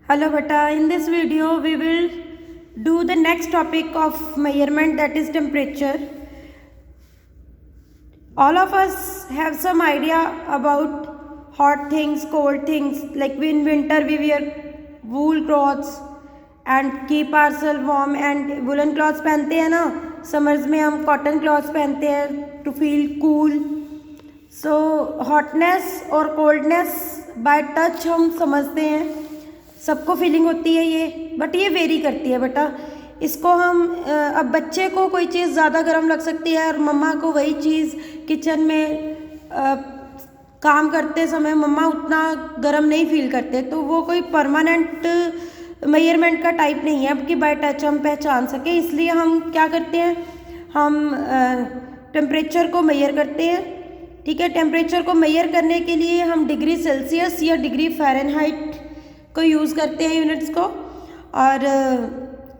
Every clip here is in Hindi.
Hello beta, in this video we will do the next topic of measurement, that is temperature. All of us have some idea about hot things, cold things, like in winter we wear wool clothes and keep ourselves warm, and woolen clothes पहनते हैं ना, summers में हम cotton clothes पहनते हैं to feel cool. So hotness और coldness by touch हम समझते हैं, सबको फीलिंग होती है ये, बट ये वेरी करती है बेटा. इसको हम अब बच्चे को कोई चीज़ ज़्यादा गर्म लग सकती है और मम्मा को वही चीज़ किचन में काम करते समय मम्मा उतना गर्म नहीं फील करते, तो वो कोई परमानेंट मेजरमेंट का टाइप नहीं है अब कि बाय टच हम पहचान सकें. इसलिए हम क्या करते हैं, हम टेम्परेचर को मेजर करते हैं. ठीक है, टेम्परेचर को मेजर करने के लिए हम डिग्री सेल्सियस या डिग्री फ़ारेनहाइट को यूज़ करते हैं यूनिट्स को, और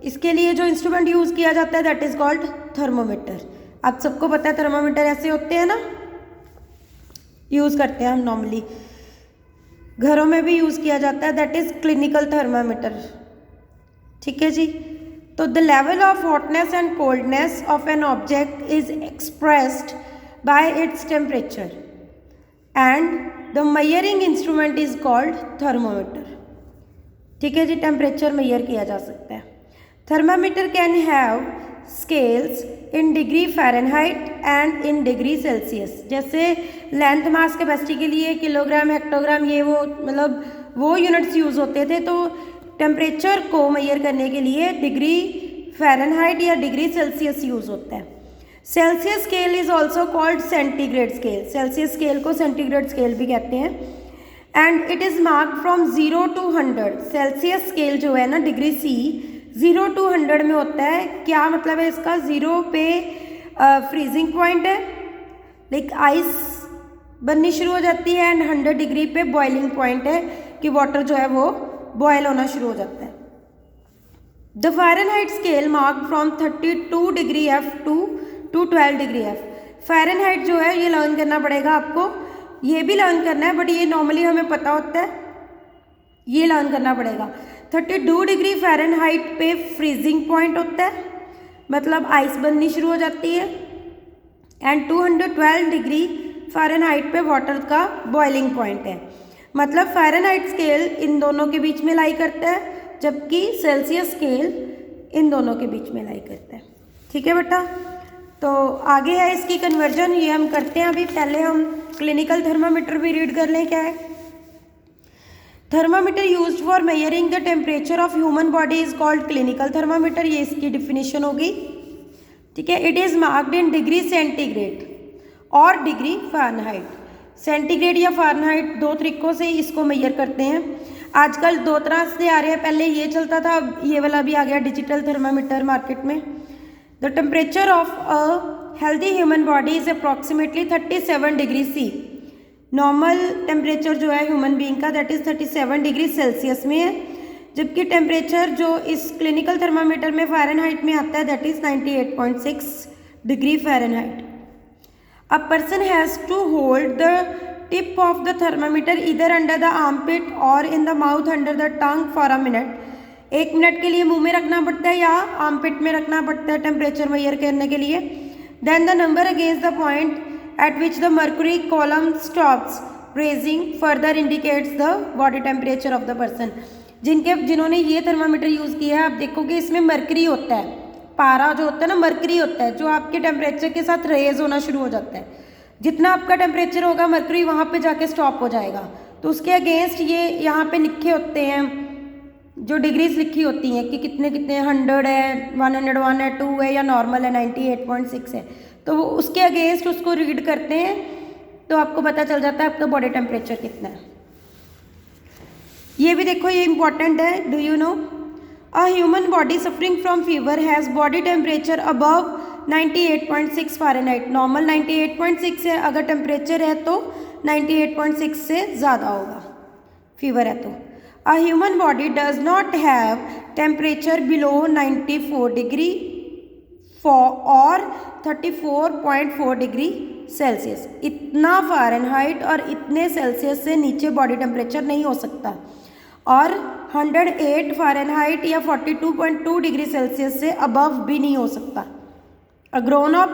इसके लिए जो इंस्ट्रूमेंट यूज़ किया जाता है दैट इज़ कॉल्ड थर्मोमीटर. आप सबको पता है थर्मोमीटर ऐसे होते हैं ना, यूज़ करते हैं हम नॉर्मली, घरों में भी यूज़ किया जाता है, दैट इज़ क्लिनिकल थर्मामीटर. ठीक है जी. तो the level of hotness and coldness of an object is expressed by its temperature and the measuring instrument is called thermometer. ठीक है जी, टेम्परेचर मेजर किया जा सकता है. Thermometer can have scales in degree Fahrenheit and in degree Celsius. जैसे लेंथ मास कैपेसिटी के लिए किलोग्राम, हेक्टोग्राम, ये वो मतलब वो यूनिट्स यूज़ होते थे, तो टेम्परेचर को मेजर करने के लिए डिग्री फ़ारेनहाइट या डिग्री सेल्सियस यूज़ होता है. Celsius scale is also called centigrade scale. Celsius scale को सेंटीग्रेड स्केल भी कहते हैं. And it is marked from 0 to 100. Celsius scale जो है ना, डिग्री सी 0 to 100 में होता है. क्या मतलब है इसका? 0 पे फ्रीजिंग पॉइंट है, लाइक आइस बननी शुरू हो जाती है, एंड 100 डिग्री पे बॉइलिंग पॉइंट है कि वाटर जो है वो बॉयल होना शुरू हो जाता है. The Fahrenheit scale marked from 32 degree F to 12 degree F. Fahrenheit जो है ये लर्न करना पड़ेगा आपको, ये भी लर्न करना है, बट ये नॉर्मली हमें पता होता है, ये लर्न करना पड़ेगा. 32 डिग्री फ़ारेनहाइट पे फ्रीजिंग पॉइंट होता है, मतलब आइस बननी शुरू हो जाती है, एंड 212 डिग्री फ़ारेनहाइट पे वाटर का बॉइलिंग पॉइंट है. मतलब फ़ारेनहाइट स्केल इन दोनों के बीच में लाई करता है, जबकि सेल्सियस स्केल इन दोनों के बीच में लाई करता है. ठीक है बेटा, तो आगे है इसकी कन्वर्जन, ये हम करते हैं अभी. पहले हम क्लिनिकल थर्मामीटर भी रीड कर लें क्या है. Thermometer used for measuring the temperature of human body is called clinical thermometer. ये इसकी डिफिनीशन होगी. ठीक है, it is marked in degree centigrade और डिग्री फ़ारेनहाइट. सेंटीग्रेड या फ़ारेनहाइट दो तरीक़ों से इसको मेजर करते हैं. आजकल दो तरह से आ रहे हैं, पहले ये चलता था, अब ये वाला भी आ गया डिजिटल थर्मामीटर मार्केट में. The temperature of a healthy human body is approximately 37 degree C. Normal temperature जो है ह्यूमन बीइंग का दैट इज़ 37 डिग्री सेल्सियस में है, जबकि टेम्परेचर जो इस क्लिनिकल थर्मामीटर में फ़ारेनहाइट में आता है that is 98.6 degree Fahrenheit. A person has to hold the tip of the thermometer either under the armpit or in the mouth under the tongue for a minute. 1 minute के लिए मुंह में रखना पड़ता है या आर्मपिट में रखना पड़ता है टेम्परेचर मेजर करने के लिए. Then the number against the point at which the mercury column stops raising further indicates the body temperature of the person. जिन्होंने ये थर्मामीटर यूज़ किया है, आप देखोगे इसमें मर्करी होता है, पारा जो होता है ना, मर्करी होता है जो आपके टेम्परेचर के साथ रेज होना शुरू हो जाता है. जितना आपका टेम्परेचर होगा मर्करी वहाँ पे जाके स्टॉप हो जाएगा. तो उसके अगेंस्ट ये यहाँ पे लिखे होते हैं, जो डिग्रीज लिखी होती हैं कि कितने कितने 100 है, 101 है, 2 है, या नॉर्मल है 98.6 है. तो वो उसके अगेंस्ट उसको रीड करते हैं, तो आपको पता चल जाता है आपका बॉडी टेम्परेचर कितना है. ये भी देखो, ये इंपॉर्टेंट है. Do you know a human body suffering from fever has body temperature above 98.6 Fahrenheit. Normal 98.6 है, अगर टेम्परेचर है तो 98.6 से ज़्यादा होगा, फीवर है तो. a human body does not have temperature below 94 degree और 34.4 डिग्री सेल्सियस. इतना फ़ारेनहाइट और इतने सेल्सियस से नीचे बॉडी टेम्परेचर नहीं हो सकता. और 108 फ़ारेनहाइट या 42.2 डिग्री सेल्सियस से अबव भी नहीं हो सकता। A grown up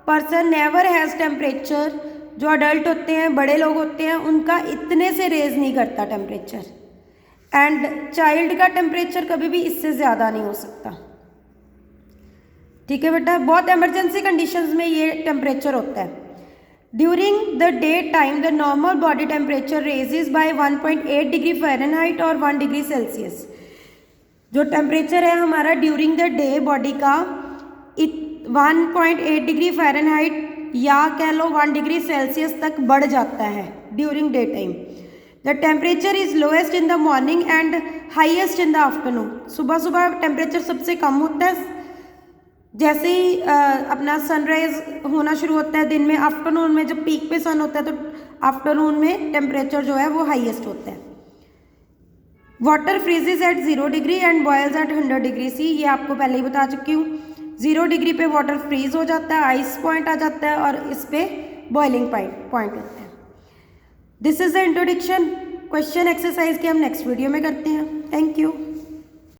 person never has temperature, जो अडल्ट होते हैं, बड़े लोग होते हैं, उनका इतने से रेज नहीं करता टेम्परेचर। एंड चाइल्ड का टेम्परेचर कभी भी इससे ज़्यादा नहीं हो सकता। ठीक है बेटा, बहुत इमरजेंसी कंडीशंस में ये टेम्परेचर होता है। During the day time the normal body temperature raises by 1.8 degree Fahrenheit और 1 डिग्री सेल्सियस। जो टेम्परेचर है हमारा ड्यूरिंग द डे बॉडी का 1.8 डिग्री फ़ारेनहाइट या कह लो 1 डिग्री सेल्सियस तक बढ़ जाता है during day time. The temperature is lowest in the morning and highest in the afternoon. सुबह सुबह टेम्परेचर सबसे कम होता है, जैसे ही अपना सनराइज होना शुरू होता है दिन में, आफ्टरनून में जब पीक पे सन होता है तो आफ्टरनून में टेम्परेचर जो है वो हाईएस्ट होता है। Water freezes at 0 degree and boils at 100 degree C, ये आपको पहले ही बता चुकी हूँ। 0 डिग्री पे वाटर फ्रीज हो जाता है, आइस पॉइंट आ जाता है और इस पे बॉइलिंग पॉइंट होता है। This is the introduction. Question exercise के हम नेक्स्ट वीडियो में करते हैं। Thank you.